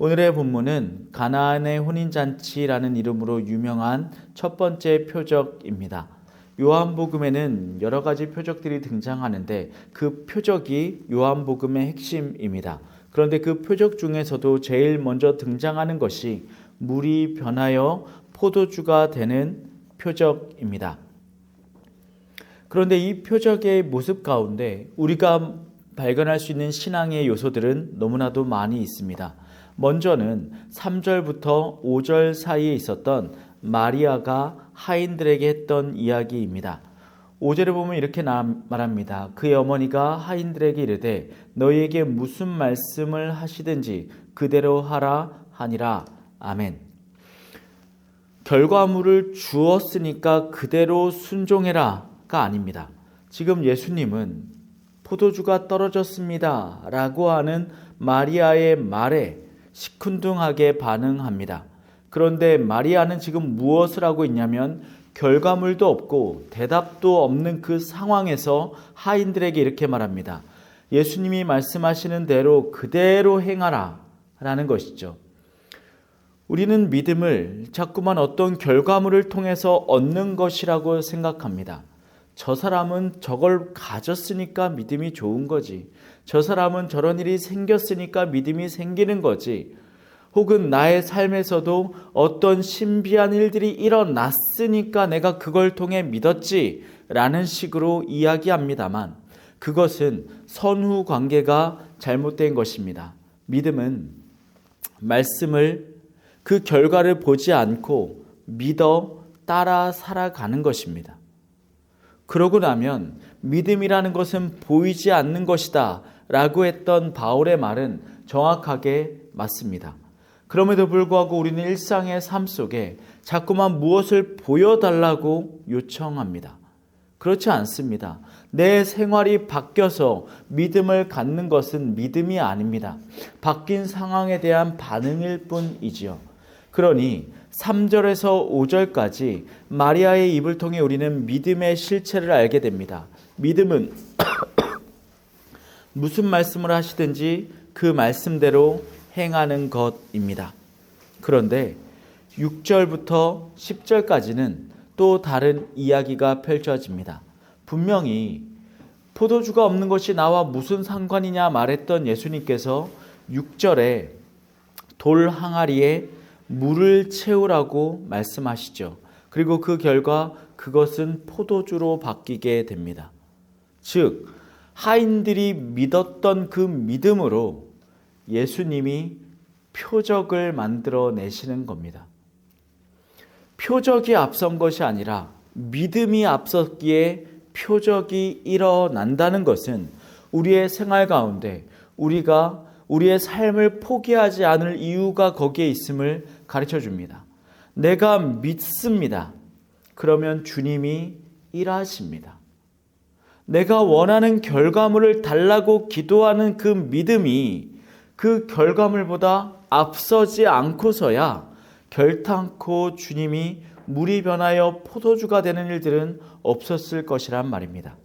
오늘의 본문은 가나안의 혼인잔치라는 이름으로 유명한 첫 번째 표적입니다. 요한복음에는 여러 가지 표적들이 등장하는데 그 표적이 요한복음의 핵심입니다. 그런데 그 표적 중에서도 제일 먼저 등장하는 것이 물이 변하여 포도주가 되는 표적입니다. 그런데 이 표적의 모습 가운데 우리가 발견할 수 있는 신앙의 요소들은 너무나도 많이 있습니다. 먼저는 3절부터 5절 사이에 있었던 마리아가 하인들에게 했던 이야기입니다. 5절에 보면 이렇게 말합니다. 그의 어머니가 하인들에게 이르되 너희에게 무슨 말씀을 하시든지 그대로 하라 하니라. 아멘. 결과물을 주었으니까 그대로 순종해라가 아닙니다. 지금 예수님은 포도주가 떨어졌습니다 라고 하는 마리아의 말에 시큰둥하게 반응합니다. 그런데 마리아는 지금 무엇을 하고 있냐면 결과물도 없고 대답도 없는 그 상황에서 하인들에게 이렇게 말합니다. 예수님이 말씀하시는 대로 그대로 행하라 라는 것이죠. 우리는 믿음을 자꾸만 어떤 결과물을 통해서 얻는 것이라고 생각합니다. 저 사람은 저걸 가졌으니까 믿음이 좋은 거지. 저 사람은 저런 일이 생겼으니까 믿음이 생기는 거지. 혹은 나의 삶에서도 어떤 신비한 일들이 일어났으니까 내가 그걸 통해 믿었지 라는 식으로 이야기합니다만 그것은 선후 관계가 잘못된 것입니다. 믿음은 말씀을 그 결과를 보지 않고 믿어 따라 살아가는 것입니다. 그러고 나면 믿음이라는 것은 보이지 않는 것이다 라고 했던 바울의 말은 정확하게 맞습니다. 그럼에도 불구하고 우리는 일상의 삶 속에 자꾸만 무엇을 보여달라고 요청합니다. 그렇지 않습니다. 내 생활이 바뀌어서 믿음을 갖는 것은 믿음이 아닙니다. 바뀐 상황에 대한 반응일 뿐이지요. 그러니 3절에서 5절까지 마리아의 입을 통해 우리는 믿음의 실체를 알게 됩니다. 믿음은 무슨 말씀을 하시든지 그 말씀대로 행하는 것입니다. 그런데 6절부터 10절까지는 또 다른 이야기가 펼쳐집니다. 분명히 포도주가 없는 것이 나와 무슨 상관이냐 말했던 예수님께서 6절에 돌 항아리에 물을 채우라고 말씀하시죠. 그리고 그 결과 그것은 포도주로 바뀌게 됩니다. 즉 하인들이 믿었던 그 믿음으로 예수님이 표적을 만들어내시는 겁니다. 표적이 앞선 것이 아니라 믿음이 앞섰기에 표적이 일어난다는 것은 우리의 생활 가운데 우리가 우리의 삶을 포기하지 않을 이유가 거기에 있음을 가르쳐 줍니다. 내가 믿습니다. 그러면 주님이 일하십니다. 내가 원하는 결과물을 달라고 기도하는 그 믿음이 그 결과물보다 앞서지 않고서야 결탄코 주님이 물이 변하여 포도주가 되는 일들은 없었을 것이란 말입니다.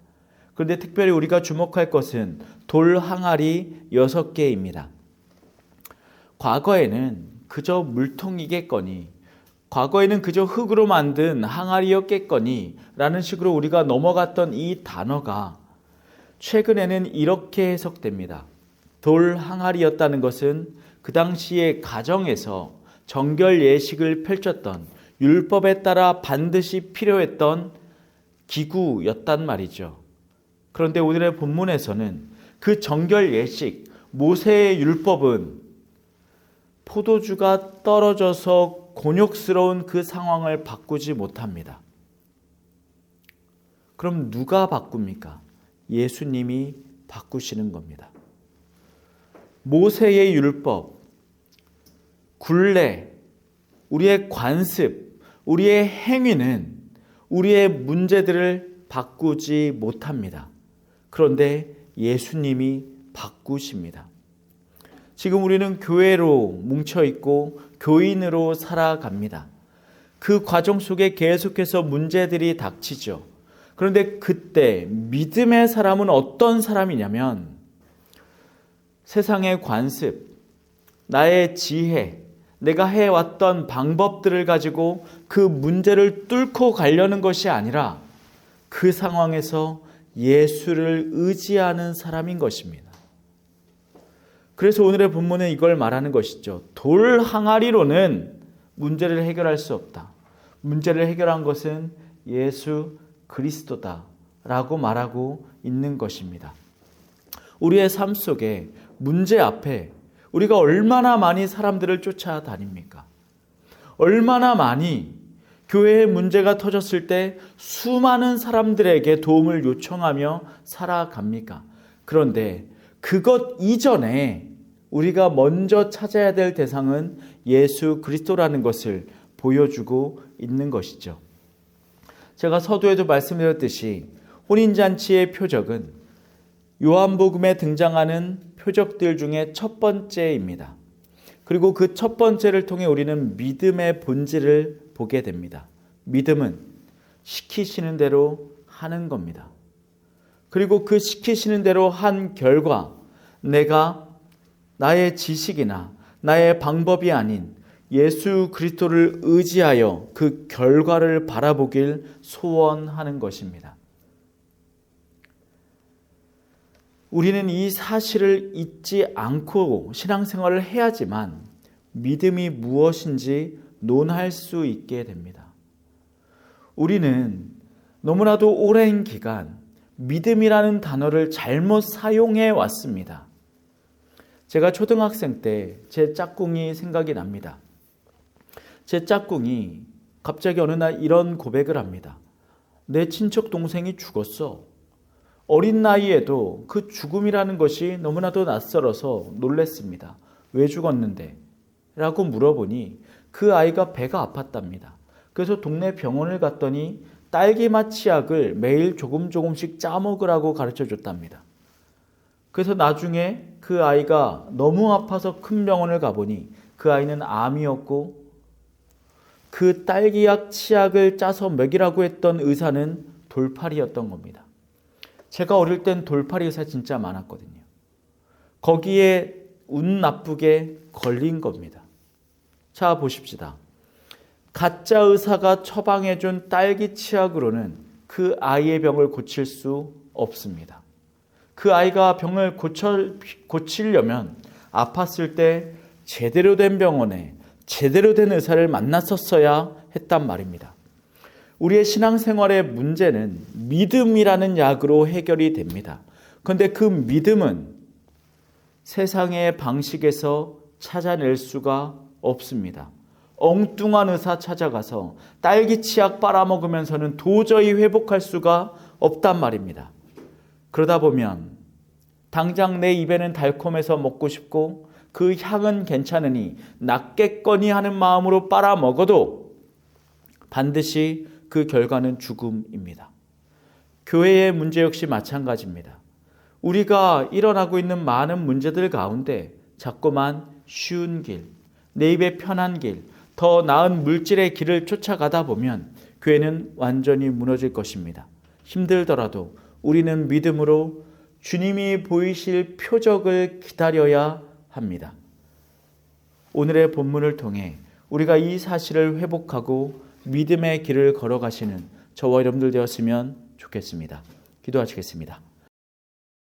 그런데 특별히 우리가 주목할 것은 돌 항아리 6개입니다. 과거에는 그저 물통이겠거니, 과거에는 그저 흙으로 만든 항아리였겠거니 라는 식으로 우리가 넘어갔던 이 단어가 최근에는 이렇게 해석됩니다. 돌 항아리였다는 것은 그 당시의 가정에서 정결 예식을 펼쳤던 율법에 따라 반드시 필요했던 기구였단 말이죠. 그런데 오늘의 본문에서는 그 정결 예식, 모세의 율법은 포도주가 떨어져서 곤욕스러운 그 상황을 바꾸지 못합니다. 그럼 누가 바꿉니까? 예수님이 바꾸시는 겁니다. 모세의 율법, 굴레, 우리의 관습, 우리의 행위는 우리의 문제들을 바꾸지 못합니다. 그런데 예수님이 바꾸십니다. 지금 우리는 교회로 뭉쳐있고 교인으로 살아갑니다. 그 과정 속에 계속해서 문제들이 닥치죠. 그런데 그때 믿음의 사람은 어떤 사람이냐면 세상의 관습, 나의 지혜, 내가 해왔던 방법들을 가지고 그 문제를 뚫고 가려는 것이 아니라 그 상황에서 예수를 의지하는 사람인 것입니다. 그래서 오늘의 본문은 이걸 말하는 것이죠. 돌 항아리로는 문제를 해결할 수 없다. 문제를 해결한 것은 예수 그리스도다 라고 말하고 있는 것입니다. 우리의 삶 속에 문제 앞에 우리가 얼마나 많이 사람들을 쫓아다닙니까? 얼마나 많이 교회에 문제가 터졌을 때 수많은 사람들에게 도움을 요청하며 살아갑니까? 그런데 그것 이전에 우리가 먼저 찾아야 될 대상은 예수 그리스도라는 것을 보여주고 있는 것이죠. 제가 서두에도 말씀드렸듯이 혼인잔치의 표적은 요한복음에 등장하는 표적들 중에 첫 번째입니다. 그리고 그 첫 번째를 통해 우리는 믿음의 본질을 보게 됩니다. 믿음은 시키시는 대로 하는 겁니다. 그리고 그 시키시는 대로 한 결과 내가 나의 지식이나 나의 방법이 아닌 예수 그리스도를 의지하여 그 결과를 바라보길 소원하는 것입니다. 우리는 이 사실을 잊지 않고 신앙생활을 해야지만 믿음이 무엇인지 논할 수 있게 됩니다. 우리는 너무나도 오랜 기간 믿음이라는 단어를 잘못 사용해 왔습니다. 제가 초등학생 때 제 짝꿍이 생각이 납니다. 제 짝꿍이 갑자기 어느 날 이런 고백을 합니다. 내 친척 동생이 죽었어. 어린 나이에도 그 죽음이라는 것이 너무나도 낯설어서 놀랐습니다. 왜 죽었는데? 라고 물어보니 그 아이가 배가 아팠답니다. 그래서 동네 병원을 갔더니 딸기맛 치약을 매일 조금씩 짜먹으라고 가르쳐 줬답니다. 그래서 나중에 그 아이가 너무 아파서 큰 병원을 가보니 그 아이는 암이었고 그 딸기약 치약을 짜서 먹이라고 했던 의사는 돌팔이였던 겁니다. 제가 어릴 땐 돌팔이 의사 진짜 많았거든요. 거기에 운 나쁘게 걸린 겁니다. 자, 보십시다. 가짜 의사가 처방해준 딸기 치약으로는 그 아이의 병을 고칠 수 없습니다. 그 아이가 병을 고치려면 아팠을 때 제대로 된 병원에 제대로 된 의사를 만났었어야 했단 말입니다. 우리의 신앙생활의 문제는 믿음이라는 약으로 해결이 됩니다. 그런데 그 믿음은 세상의 방식에서 찾아낼 수가 없습니다. 엉뚱한 의사 찾아가서 딸기 치약 빨아먹으면서는 도저히 회복할 수가 없단 말입니다. 그러다 보면 당장 내 입에는 달콤해서 먹고 싶고 그 향은 괜찮으니 낫겠거니 하는 마음으로 빨아먹어도 반드시 그 결과는 죽음입니다. 교회의 문제 역시 마찬가지입니다. 우리가 일어나고 있는 많은 문제들 가운데 자꾸만 쉬운 길, 내 입에 편한 길, 더 나은 물질의 길을 쫓아가다 보면 교회는 완전히 무너질 것입니다. 힘들더라도 우리는 믿음으로 주님이 보이실 표적을 기다려야 합니다. 오늘의 본문을 통해 우리가 이 사실을 회복하고 믿음의 길을 걸어가시는 저와 여러분들 되었으면 좋겠습니다. 기도하시겠습니다.